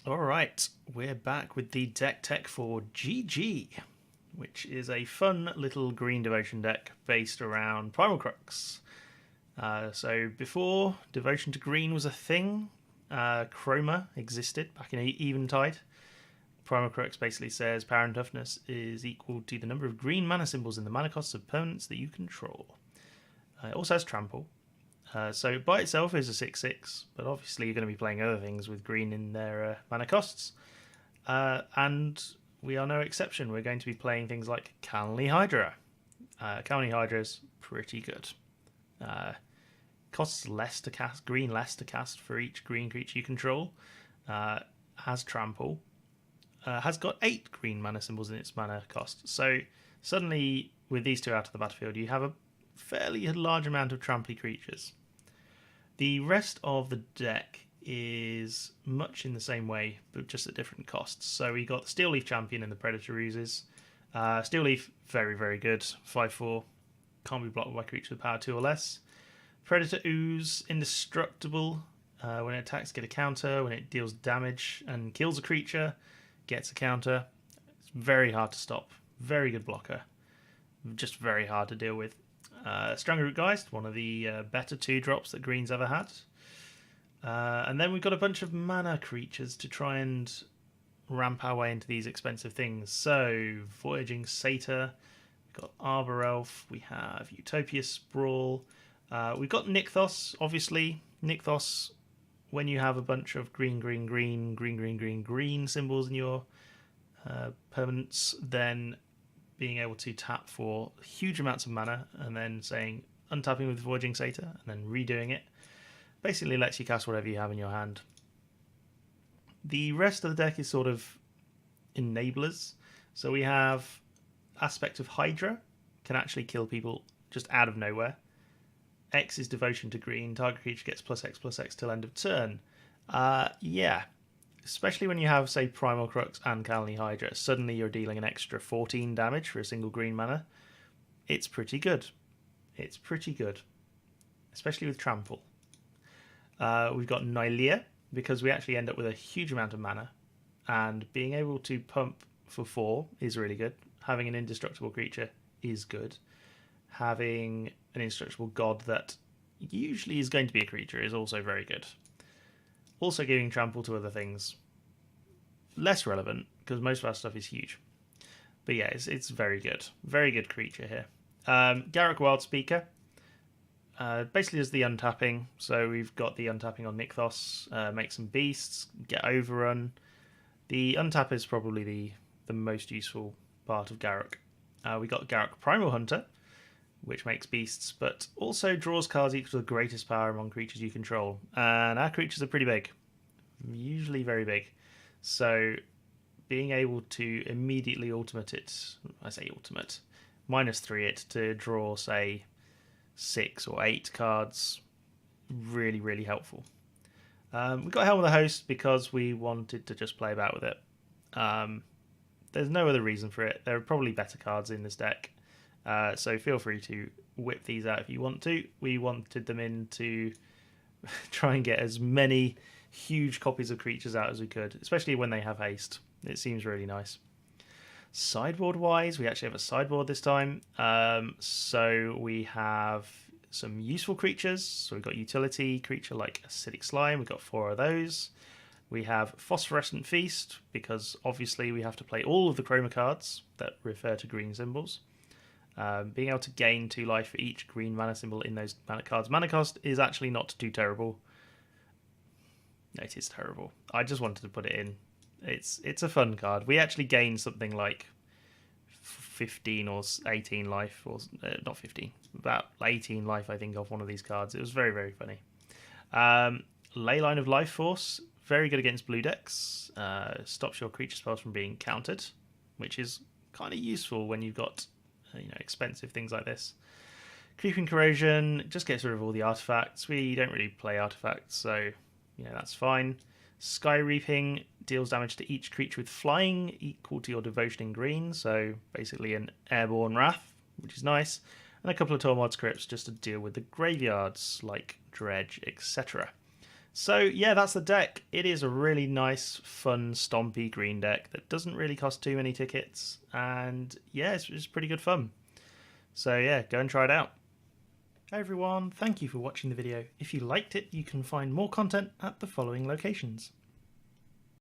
Alright, we're back with the deck tech for GG, which is a fun little green devotion deck based around Primal Crux. So before devotion to green was a thing, Chroma existed back in Eventide. Primal Crux basically says power and toughness is equal to the number of green mana symbols in the mana costs of permanents that you control. It also has trample. So by itself is a 6/6, but obviously you're going to be playing other things with green in their mana costs. And we are no exception. We're going to be playing things like Calney Hydra. Calney Hydra is pretty good. Costs less to cast, green less to cast for each green creature you control. Has trample. Has got 8 green mana symbols in its mana cost. So suddenly, with these two out of the battlefield, you have a fairly large amount of tramply creatures. The rest of the deck is much in the same way, but just at different costs. So we got the Steel Leaf Champion and the Predator Ruses. Steel Leaf, very, very good. 5/4. Can't be blocked by creatures with power 2 or less. Predator Ooze, indestructible. When it attacks, get a counter. When it deals damage and kills a creature, gets a counter. It's very hard to stop. Very good blocker. Just very hard to deal with. Strangled Geist, one of the better 2-drops that Green's ever had. And then we've got a bunch of mana creatures to try and ramp our way into these expensive things. So, Voyaging Satyr, we've got Arbor Elf, we have Utopia Sprawl, we've got Nykthos, obviously. Nykthos, when you have a bunch of green symbols in your permanents, then being able to tap for huge amounts of mana and then saying untapping with Voyaging Satyr and then redoing it basically lets you cast whatever you have in your hand. The rest of the deck is sort of enablers. So we have Aspect of Hydra, can actually kill people just out of nowhere. X is Devotion to Green, target creature gets +X/+X till end of turn. Yeah. Especially when you have, say, Primal Crux and Calney Hydra, suddenly you're dealing an extra 14 damage for a single green mana. It's pretty good. It's pretty good. Especially with Trample. We've got Nylea, because we actually end up with a huge amount of mana. And being able to pump for 4 is really good. Having an indestructible creature is good. Having an indestructible god that usually is going to be a creature is also very good. Also giving trample to other things. Less relevant, because most of our stuff is huge. But yeah, it's very good. Very good creature here. Garruk Wildspeaker. Basically does the untapping. So we've got the untapping on Nykthos. Make some beasts. Get overrun. The untap is probably the most useful part of Garruk. We got Garruk Primal Hunter, which makes beasts, but also draws cards equal to the greatest power among creatures you control. And our creatures are pretty big. Usually very big. So being able to immediately ultimate it, I say ultimate, -3 it to draw, say, 6 or 8 cards, really, really helpful. We got Helm of the Host because we wanted to just play about with it. There's no other reason for it. There are probably better cards in this deck. So feel free to whip these out if you want to. We wanted them in to try and get as many huge copies of creatures out as we could, especially when they have haste. It seems really nice. Sideboard-wise, we actually have a sideboard this time. So we have some useful creatures. So we've got utility creature like Acidic Slime. We've got 4 of those. We have Phosphorescent Feast, because obviously we have to play all of the chroma cards that refer to green symbols. Being able to gain 2 life for each green mana symbol in those mana cards' mana cost is actually not too terrible. No, it is terrible. I just wanted to put it in. It's a fun card. We actually gained something like 15 or 18 life, or not 15, about 18 life, I think, off one of these cards. It was very, very funny. Leyline of Life Force, very good against blue decks. Stops your creature spells from being countered, which is kind of useful when you've got expensive things like this. Creeping Corrosion just gets rid of all the artifacts. We don't really play artifacts, so that's fine. Sky Reaping deals damage to each creature with flying equal to your devotion in green, so basically an airborne wrath, which is nice. And a couple of Tormod scripts just to deal with the graveyards like Dredge, etc. So yeah, that's the deck. It is a really nice, fun, stompy green deck that doesn't really cost too many tickets, and yeah, it's pretty good fun. So yeah, go and try it out. Hi everyone, thank you for watching the video. If you liked it, you can find more content at the following locations.